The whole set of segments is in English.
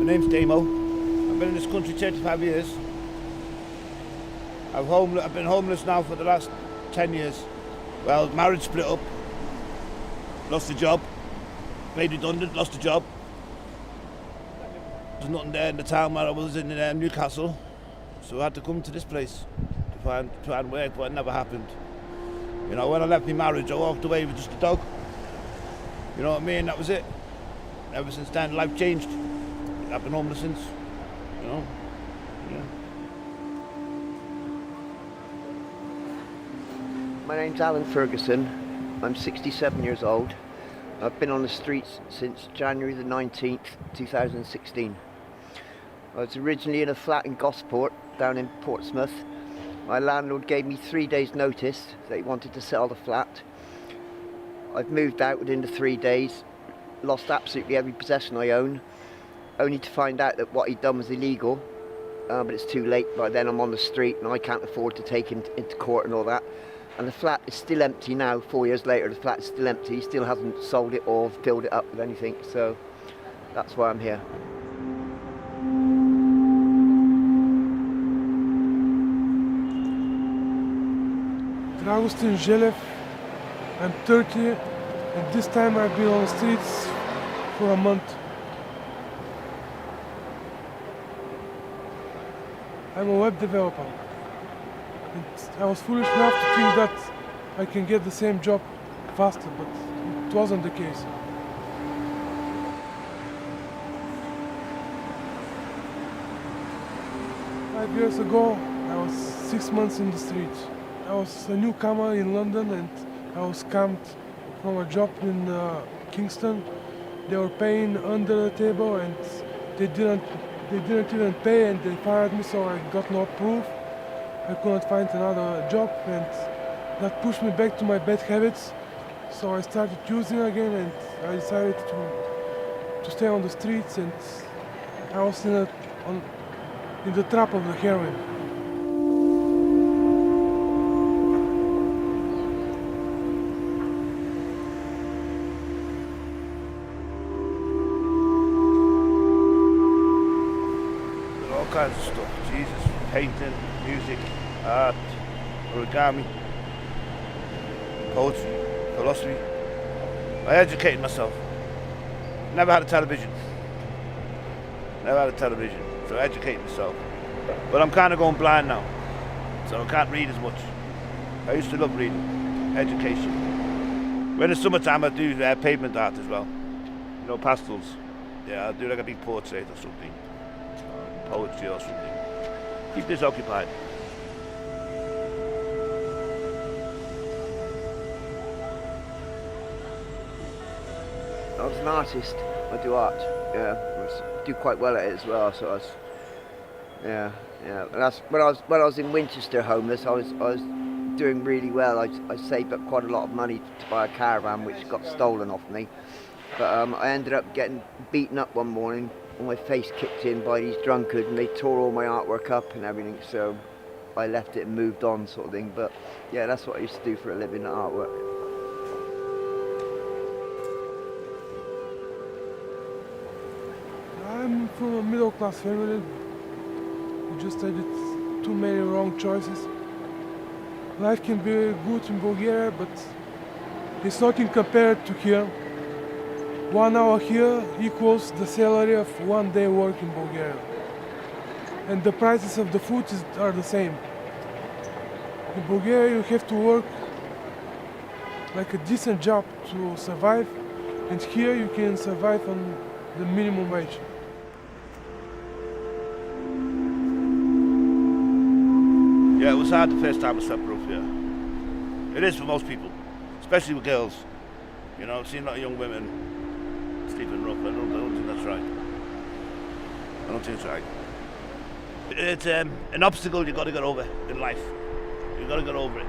name's Damo. I've been in this country 35 years. I've been homeless now for the last 10 years. Well, marriage split up, lost the job, made redundant, lost the job. There's nothing there in the town where I was in Newcastle, so I had to come to this place to try and work, but it never happened. You know, when I left my marriage, I walked away with just a dog. You know what I mean? That was it. Ever since then, life changed. I've been homeless since, you know. Yeah. My name's Alan Ferguson. I'm 67 years old. I've been on the streets since January the 19th, 2016. I was originally in a flat in Gosport, down in Portsmouth. My landlord gave me 3 days' notice that he wanted to sell the flat. I've moved out within the 3 days, lost absolutely every possession I own, only to find out that what he'd done was illegal, but it's too late. By then I'm on the street and I can't afford to take him into court and all that. And the flat is still empty now. 4 years later, the flat is still empty. He still hasn't sold it or filled it up with anything, so that's why I'm here. Dragostin Zhelev, I'm 30, and this time I've been on the streets for a month. I'm a web developer. And I was foolish enough to think that I can get the same job faster, but it wasn't the case. Five years ago, I was 6 months in the streets. I was a newcomer in London and I was scammed from a job in Kingston. They were paying under the table and they didn't even pay, and they fired me, so I got no proof. I couldn't find another job, and that pushed me back to my bad habits. So I started using again, and I decided to stay on the streets, and I was in the trap of the heroin. All kinds of stuff. Jesus, painting, music, art, origami, poetry, philosophy. I educated myself. Never had a television. So I educated myself. But I'm kind of going blind now, so I can't read as much. I used to love reading, education. When it's summertime, I do pavement art as well. You know, pastels. Yeah, I'll do like a big portrait or something. Poetry or something. Keep this occupied. I was an artist. I do art. Yeah, I do quite well at it as well. So I was, yeah. And that's when I was in Winchester homeless. I was doing really well. I saved up quite a lot of money to buy a caravan, which got stolen off me. But I ended up getting beaten up one morning. My face kicked in by these drunkards, and they tore all my artwork up and everything, so I left it and moved on, sort of thing. But yeah, that's what I used to do for a living, artwork. I'm from a middle-class family. We just did too many wrong choices. Life can be good in Bulgaria, but it's nothing compared to here. 1 hour here equals the salary of 1 day work in Bulgaria. And the prices of the food are the same. In Bulgaria you have to work like a decent job to survive, and here you can survive on the minimum wage. Yeah, it was hard the first time I slept rough, yeah. It is for most people, especially with girls. You know, I've seen a lot of young women sleeping rough. I don't think that's right. I don't think it's right. It's an obstacle you've got to get over in life. You've got to get over it.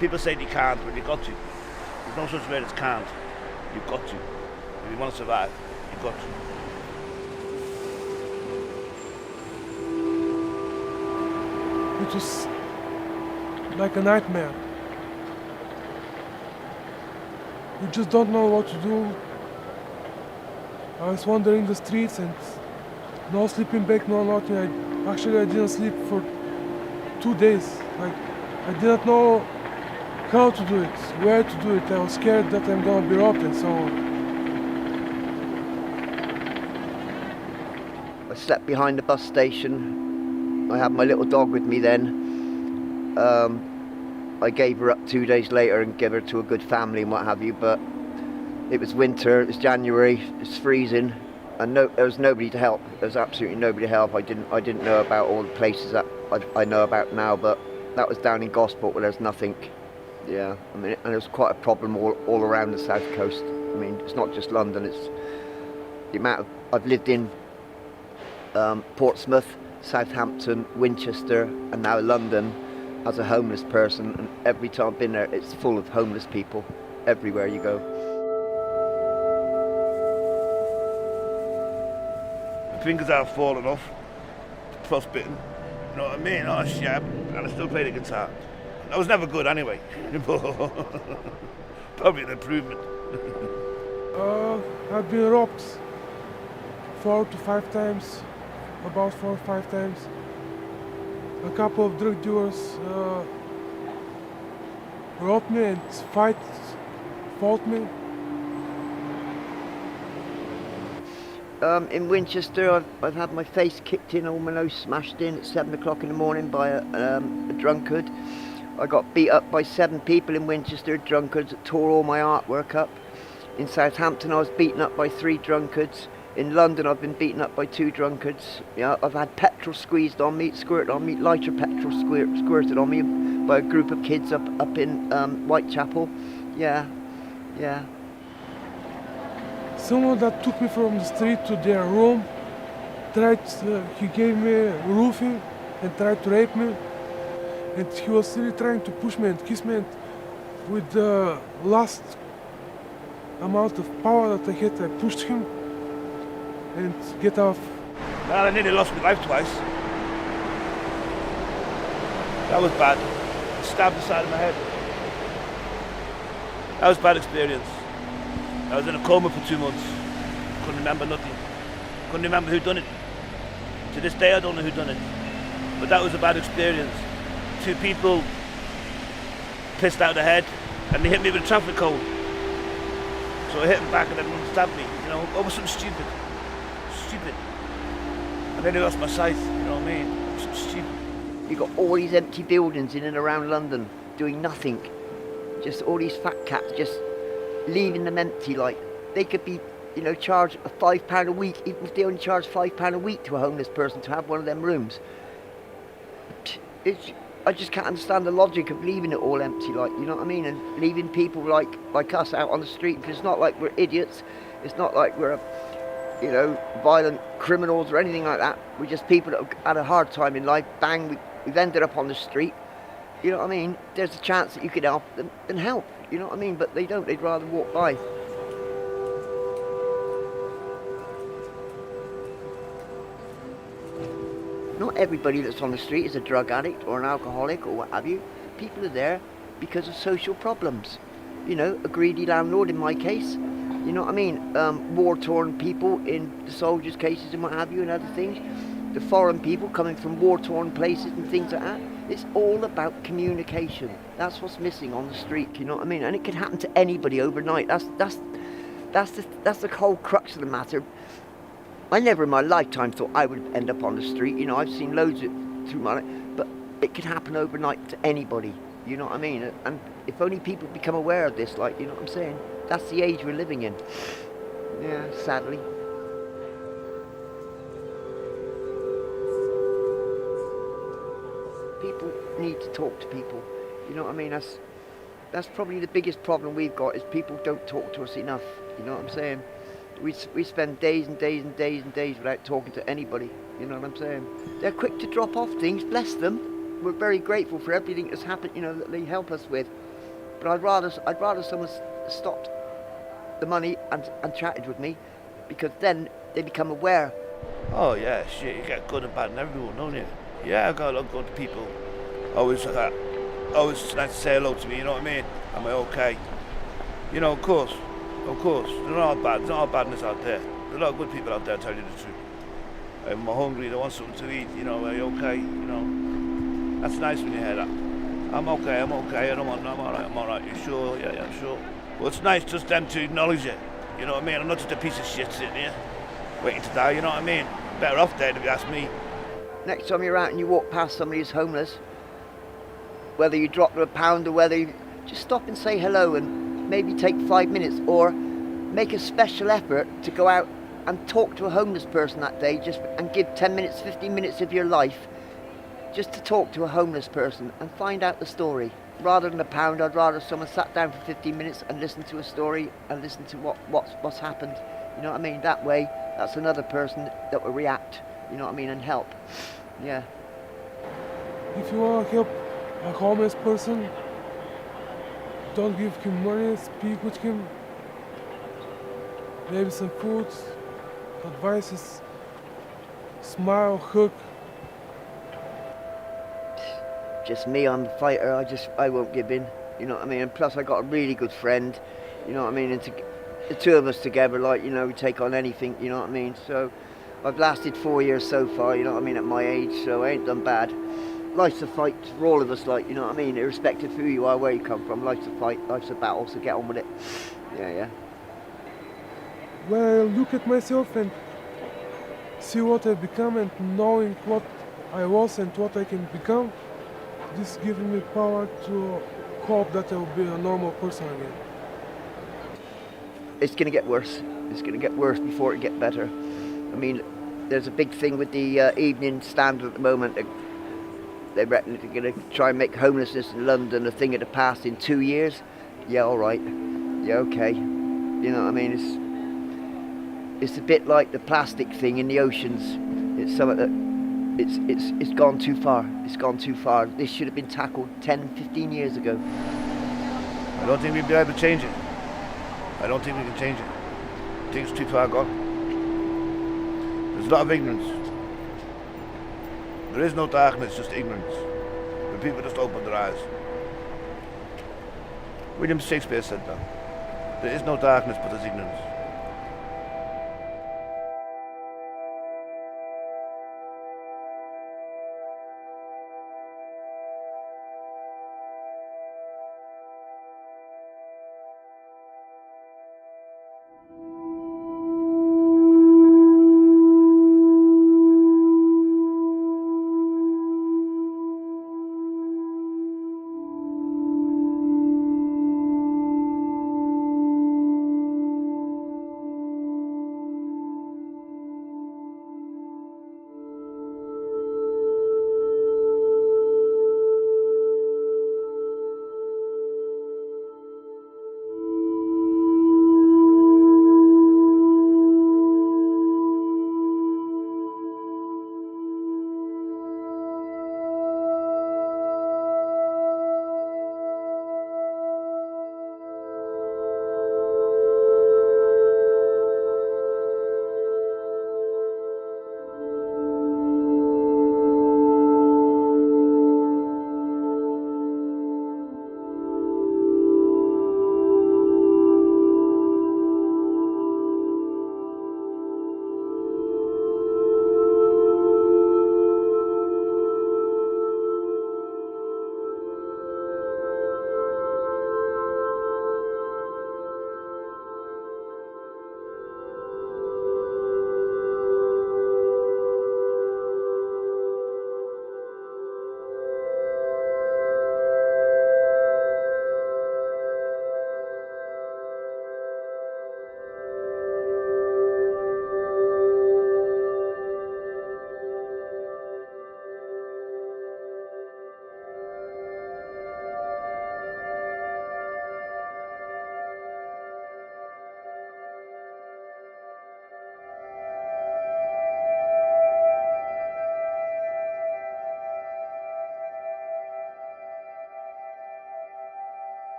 People say you can't, but you've got to. There's no such word as can't. You've got to. If you want to survive, you've got to. It was like a nightmare. You just don't know what to do. I was wandering the streets and no sleeping bag, no nothing. I didn't sleep for 2 days. Like, I didn't know how to do it, where to do it. I was scared that I'm gonna be robbed and so on. I slept behind the bus station. I had my little dog with me then. I gave her up 2 days later and gave her to a good family and what have you, but it was winter, it was January, it's freezing, and there was nobody to help. There was absolutely nobody to help. I didn't know about all the places that I know about now, but that was down in Gosport where there's nothing. Yeah, I mean, and it was quite a problem all around the south coast. I mean, it's not just London, it's the amount of, I've lived in Portsmouth, Southampton, Winchester, and now London as a homeless person, and every time I've been there, it's full of homeless people everywhere you go. My fingers are falling off, frostbitten, you know what I mean? Oh, shab, and I still play the guitar. I was never good anyway, probably an improvement. I've been robbed 4 to 5 times, about 4 or 5 times. A couple of drug dealers robbed me and fought me. In Winchester, I've had my face kicked in, all my nose smashed in at 7 o'clock in the morning by a drunkard. I got beat up by 7 people in Winchester, drunkards that tore all my artwork up. In Southampton, I was beaten up by 3 drunkards. In London, I've been beaten up by 2 drunkards. Yeah, I've had petrol squeezed on me, squirted on me, lighter petrol squirted on me by a group of kids up in Whitechapel. Yeah. Someone that took me from the street to their room, he gave me roofing and tried to rape me. And he was really trying to push me and kiss me, and with the last amount of power that I had, I pushed him and get off. Man, I nearly lost my life twice. That was bad. Stabbed the side of my head. That was a bad experience. I was in a coma for 2 months. Couldn't remember nothing. Couldn't remember who done it. To this day I don't know who done it. But that was a bad experience. 2 people pissed out the head and they hit me with a traffic cone. So I hit them back and then one stabbed me, you know, over something stupid. And then I lost my sight, you know what I mean? Something stupid. You've got all these empty buildings in and around London doing nothing. Just all these fat cats just leaving them empty. Like, they could be, you know, charged £5 a week, even if they only charge £5 a week to a homeless person to have one of them rooms. I just can't understand the logic of leaving it all empty, like, you know what I mean? And leaving people like us out on the street, because it's not like we're idiots. It's not like we're, you know, violent criminals or anything like that. We're just people that have had a hard time in life. Bang, we've ended up on the street. You know what I mean? There's a chance that you could help them, then help. You know what I mean? But they don't. They'd rather walk by. Not everybody that's on the street is a drug addict or an alcoholic or what have you. People are there because of social problems. You know, a greedy landlord in my case. You know what I mean? War-torn people in the soldiers' cases and what have you and other things. The foreign people coming from war-torn places and things like that. It's all about communication. That's what's missing on the street, you know what I mean? And it could happen to anybody overnight. That's the whole crux of the matter. I never in my lifetime thought I would end up on the street. You know, I've seen loads of it through my life, but it could happen overnight to anybody. You know what I mean? And if only people become aware of this, like, you know what I'm saying? That's the age we're living in. Yeah, sadly. People need to talk to people. You know what I mean? That's probably the biggest problem we've got, is people don't talk to us enough. You know what I'm saying? We spend days and days and days and days without talking to anybody. You know what I'm saying? They're quick to drop off things, bless them. We're very grateful for everything that's happened, you know, that they help us with. But I'd rather someone stopped the money and chatted with me, because then they become aware. Oh yeah, shit, you get good and bad in everyone, don't you? Yeah, I've got a lot of good people. Always like to say hello to me, you know what I mean? Am I okay? You know, of course. They're not all bad. There's not all badness out there. There's a lot of good people out there, tell you the truth. I'm hungry, they want something to eat, you know, are you okay? You know, that's nice when you hear that. I'm okay, I'm alright, you sure? Yeah, I'm sure. Well, it's nice just them to acknowledge it, you know what I mean? I'm not just a piece of shit sitting here, waiting to die, you know what I mean? Better off dead if you ask me. Next time you're out and you walk past somebody who's homeless, whether you drop them a pound or whether you just stop and say hello and maybe take 5 minutes, or make a special effort to go out and talk to a homeless person that day, and give 10 minutes, 15 minutes of your life just to talk to a homeless person and find out the story. Rather than a pound, I'd rather someone sat down for 15 minutes and listened to a story and listened to what's happened. You know what I mean? That way, that's another person that will react, you know what I mean, and help. Yeah. If you want to help a homeless person, don't give him money, speak with him, maybe some food, advices, smile, hug. Just me, I'm a fighter, I won't give in, you know what I mean, and plus I got a really good friend, you know what I mean, and the two of us together, like, you know, we take on anything, you know what I mean, so I've lasted 4 years so far, you know what I mean, at my age, so I ain't done bad. Life's a fight for all of us, like, you know what I mean, irrespective of who you are, where you come from, life's a fight, life's a battle, so get on with it. Yeah. When I look at myself and see what I've become and knowing what I was and what I can become, this gives me power to hope that I will be a normal person again. It's going to get worse. It's going to get worse before it gets better. I mean, there's a big thing with the Evening Standard at the moment. They reckon they're going to try and make homelessness in London a thing of the past in 2 years. Yeah, all right. Yeah, okay. You know what I mean? It's a bit like the plastic thing in the oceans. It's something that it's gone too far. It's gone too far. This should have been tackled 10, 15 years ago. I don't think we'll be able to change it. I don't think we can change it. I think it's too far gone. There's a lot of ignorance. There is no darkness, just ignorance. When people just open their eyes. William Shakespeare said that. There is no darkness, but there's ignorance.